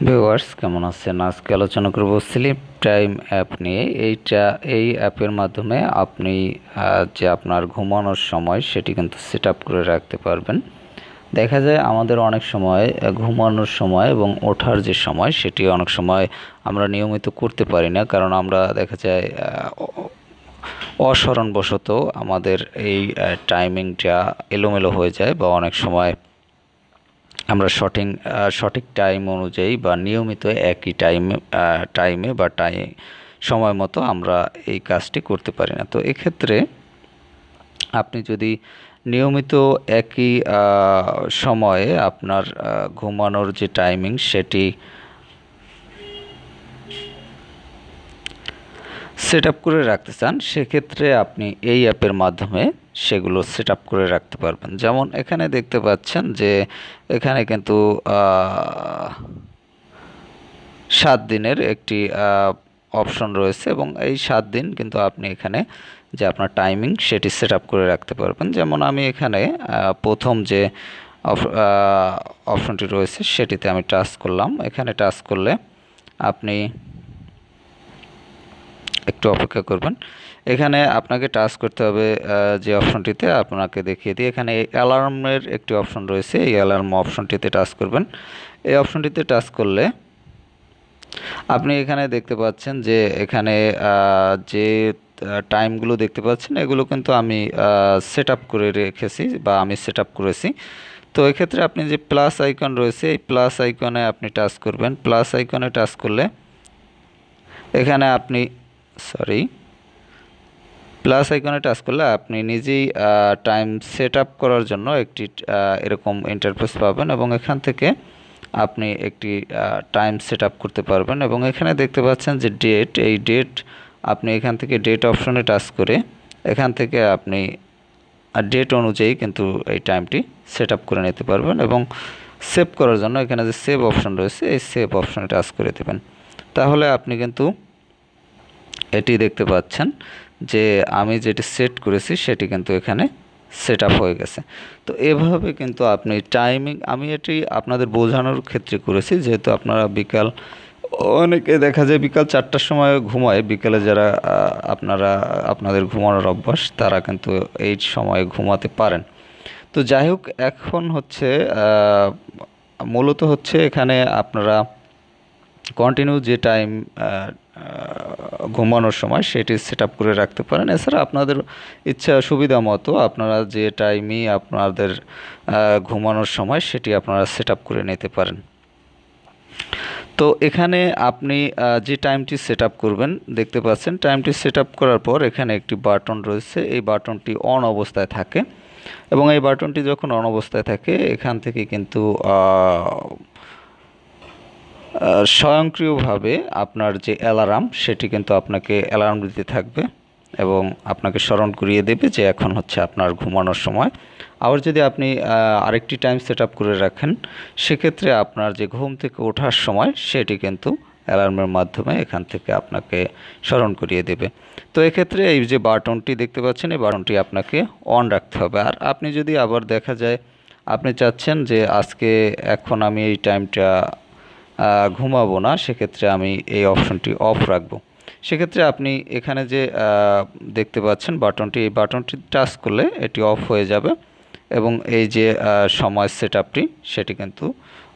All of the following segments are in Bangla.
ভিউয়ার্স কেমন আছেন? আজকে আলোচনা করব স্লিপ টাইম অ্যাপ নিয়ে। এই অ্যাপের মাধ্যমে আপনি যে আপনার ঘুমানোর সময় সেটি কিন্তু সেট আপ করে রাখতে পারবেন। দেখা যায় আমাদের অনেক সময় ঘুমানোর সময় এবং ওঠার যে সময় সেটি অনেক সময় আমরা নিয়মিত করতে পারি না, কারণ আমরা দেখা যায় অস্মরণবশত আমাদের এই টাইমিংটা এলোমেলো হয়ে যায়, বা অনেক সময় আমরা সঠিক টাইম অনুযায়ী বা নিয়মিত একই টাইমে বা সময় মতো আমরা এই কাজটি করতে পারি না। তো এক্ষেত্রে আপনি যদি নিয়মিত একই সময়ে আপনার ঘুমানোর যে টাইমিং সেটি সেট আপ করে রাখতে চান, সেক্ষেত্রে আপনি এই অ্যাপের মাধ্যমে সেগুলো সেট আপ করে রাখতে পারবেন। যেমন এখানে দেখতে পাচ্ছেন যে এখানে কিন্তু 7 দিনের একটি অপশন রয়েছে, এবং এই 7 দিন কিন্তু আপনি এখানে যে আপনার টাইমিং সেটি সেট আপ করে রাখতে পারবেন। যেমন আমি এখানে প্রথম যে অপশনটি রয়েছে সেটিতে আমি টাচ করলাম। এখানে টাচ করলে আপনি একটু অপেক্ষা করবেন। এখানে আপনাকে টাচ করতে হবে যে অপশনটিতে আপনাকে দেখিয়ে দিই। এখানে অ্যালার্মের একটি অপশন রয়েছে, এই অ্যালার্ম অপশনটিতে টাচ করবেন। এই অপশনটিতে টাচ করলে আপনি এখানে দেখতে পাচ্ছেন যে এখানে যে টাইমগুলো দেখতে পাচ্ছেন এগুলো কিন্তু আমি সেট আপ করে রেখেছি বা আমি সেট আপ করেছি। তো এক্ষেত্রে আপনি যে প্লাস আইকন রয়েছে এই প্লাস আইকনে আপনি টাচ করবেন। প্লাস আইকনে টাচ করলে এখানে আপনি প্লাস আইকনে টাচ করলে আপনি নিজেই টাইম সেট আপ করার জন্য একটি এরকম ইন্টারফেস পাবেন, এবং এখান থেকে আপনি একটি টাইম সেট আপ করতে পারবেন। এবং এখানে দেখতে পাচ্ছেন যে ডেট, এই ডেট আপনি এখান থেকে ডেট অপশনে টাচ করে এখান থেকে আপনি ডেট অনুযায়ী কিন্তু এই টাইমটি সেট আপ করে নিতে পারবেন। এবং সেভ করার জন্য এখানে যে সেভ অপশন রয়েছে এই সেভ অপশনে টাচ করে দেবেন। তাহলে আপনি কিন্তু এটি দেখতে পাচ্ছেন যে আমি যেটি সেট করেছি সেটি কিন্তু এখানে সেট আপ হয়ে গেছে। তো এভাবে কিন্তু আপনি টাইমিং, আমি এটি আপনাদের বোঝানোর ক্ষেত্রে করেছি, যেহেতু আপনারা অনেকে দেখা যায় বিকাল 4টার সময় ঘুমায়। বিকালে যারা আপনাদের ঘুমানোর অভ্যাস তারা কিন্তু এই সময়ে ঘুমাতে পারেন। তো যাই হোক, এখন হচ্ছে মূলত হচ্ছে এখানে আপনারা কন্টিনিউ যে টাইম ঘুমানোর সময় সেটি সেট আপ করে রাখতে পারেন। এছাড়া আপনাদের ইচ্ছা সুবিধা মতো আপনারা যে টাইমই আপনাদের ঘুমানোর সময় সেটি আপনারা সেট আপ করে নিতে পারেন। তো এখানে আপনি যে টাইমটি সেট আপ করবেন দেখতে পাচ্ছেন, টাইমটি সেট আপ করার পর এখানে একটি বাটন রয়েছে, এই বাটনটি অন অবস্থায় থাকে, এবং এই বাটনটি যখন অন অবস্থায় থাকে এখান থেকে কিন্তু স্বয়ংক্রিয়ভাবে আপনার যে অ্যালার্ম সেটি কিন্তু আপনাকে অ্যালার্ম দিতে থাকবে এবং আপনাকে স্মরণ করিয়ে দেবে যে এখন হচ্ছে আপনার ঘুমানোর সময়। আবার যদি আপনি আরেকটি টাইম সেট আপ করে রাখেন সেক্ষেত্রে আপনার যে ঘুম থেকে ওঠার সময় সেটি কিন্তু অ্যালার্মের মাধ্যমে এখান থেকে আপনাকে স্মরণ করিয়ে দেবে। তো এক্ষেত্রে এই যে বাটনটি দেখতে পাচ্ছেন এই বাটনটি আপনাকে অন রাখতে হবে। আর আপনি যদি আবার দেখা যায় আপনি চাচ্ছেন যে এখন আমি এই টাইমটা ঘুমাবো না, সেক্ষেত্রে আমি এই অপশনটি অফ রাখবো। সেক্ষেত্রে আপনি এখানে যে দেখতে পাচ্ছেন বাটনটি, এই বাটনটি টাচ করলে এটি অফ হয়ে যাবে, এবং এই যে সময় সেট আপটি সেটি কিন্তু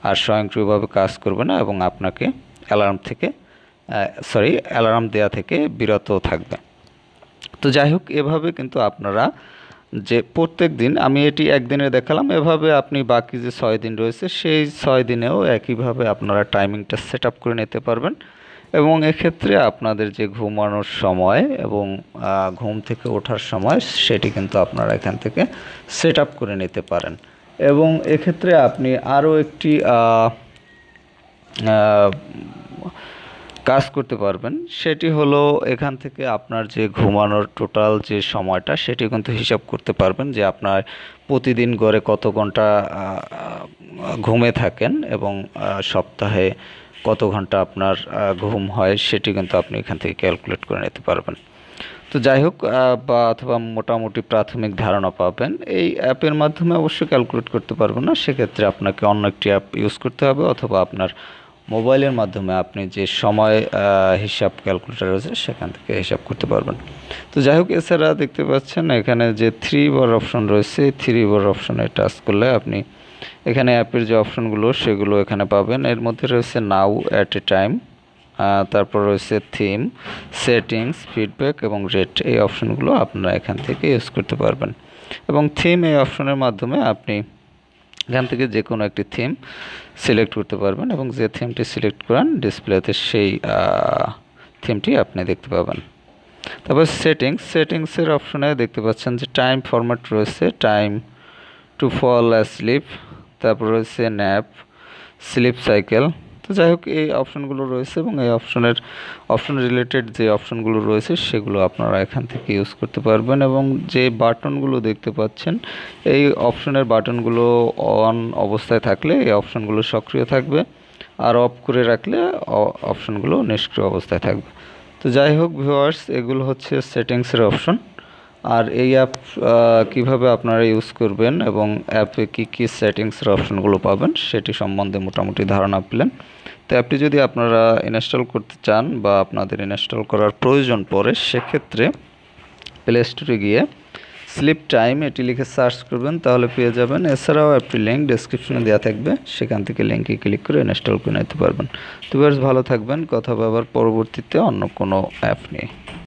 আর স্বয়ংক্রিয়ভাবে কাজ করবে না, এবং আপনাকে অ্যালার্ম দেওয়া থেকে বিরত থাকবে। তো যাই হোক, এভাবে কিন্তু আপনারা যে প্রত্যেক দিন, আমি এটি একদিনে দেখালাম, এভাবে আপনি বাকি যে 6 দিন রয়েছে সেই 6 দিনেও একইভাবে আপনারা টাইমিংটা সেট আপ করে নিতে পারবেন। এবং এক্ষেত্রে আপনাদের যে ঘুমানোর সময় এবং ঘুম থেকে ওঠার সময় সেটি কিন্তু আপনারা এখান থেকে সেট আপ করে নিতে পারেন। এবং এক্ষেত্রে আপনি আরও একটি কাজ করতে পারবেন, সেটি হলো এখান থেকে আপনার যে ঘুমানোর টোটাল যে সময়টা সেটি কিন্তু হিসাব করতে পারবেন, যে আপনার প্রতিদিন গড়ে কত ঘন্টা ঘুমে থাকেন এবং সপ্তাহে কত ঘন্টা আপনার ঘুম হয় সেটি কিন্তু আপনি এখান থেকে ক্যালকুলেট করে নিতে পারবেন। তো যাই হোক, অথবা মোটামুটি প্রাথমিক ধারণা পাবেন। এই অ্যাপের মাধ্যমে অবশ্যই ক্যালকুলেট করতে পারবেন না, সেক্ষেত্রে আপনাকে অন্য একটি অ্যাপ ইউজ করতে হবে, অথবা আপনার মোবাইলের মাধ্যমে আপনি যে সময় হিসাব ক্যালকুলেটর রয়েছে সেখান থেকে হিসাব করতে পারবেন। তো যাই হোক, এছাড়া দেখতে পাচ্ছেন এখানে যে 3 বার অপশন রয়েছে, 3 বার অপশনে টাচ করলে আপনি এখানে অ্যাপের যে অপশনগুলো সেগুলো এখানে পাবেন। এর মধ্যে রয়েছে নাও, অ্যাট এ টাইম, তারপর রয়েছে থিম, সেটিংস, ফিডব্যাক এবং রেট। এই অপশনগুলো আপনারা এখান থেকে ইউজ করতে পারবেন। এবং থিম এই অপশনের মাধ্যমে আপনি এখান থেকে যে কোনো একটি থিম সিলেক্ট করতে পারবেন এবং যে থিমটি সিলেক্ট করেন ডিসপ্লেতে সেই থিমটি আপনি দেখতে পাবেন। তারপর সেটিংসের অপশনে দেখতে পাচ্ছেন যে টাইম ফরম্যাট রয়েছে, টাইম টু ফল অ্যাসলিপ, তারপর রয়েছে ন্যাপ, স্লিপ সাইকেল। তো যাই হোক, এই অপশনগুলো রয়েছে এবং এই অপশন রিলেটেড যে অপশনগুলো রয়েছে সেগুলো আপনারা এখান থেকে ইউজ করতে পারবেন। এবং যে বাটনগুলো দেখতে পাচ্ছেন, এই অপশনের বাটনগুলো অন অবস্থায় থাকলে এই অপশনগুলো সক্রিয় থাকবে, আর অফ করে রাখলে অপশনগুলো নিষ্ক্রিয় অবস্থায় থাকবে। তো যাই হোক ভিউয়ার্স, এগুলো হচ্ছে সেটিংসের অপশন। আর এই অ্যাপ কীভাবে আপনারা ইউজ করবেন এবং অ্যাপে কী সেটিংসের অপশনগুলো পাবেন সেটি সম্বন্ধে মোটামুটি ধারণা পেলেন। তো অ্যাপটি যদি আপনারা ইনস্টল করতে চান বা আপনাদের ইনস্টল করার প্রয়োজন পড়ে, সেক্ষেত্রে প্লে স্টোরে গিয়ে স্লিপ টাইম এটি লিখে সার্চ করবেন, তাহলে পেয়ে যাবেন। এছাড়াও অ্যাপটির লিঙ্ক ডেসক্রিপশনে দেওয়া থাকবে, সেখান থেকে লিঙ্কে ক্লিক করে ইনস্টল করে নিতে পারবেন। তো বেশ ভালো থাকবেন, কথা হবে আবার পরবর্তীতে অন্য কোনো অ্যাপ নিয়ে।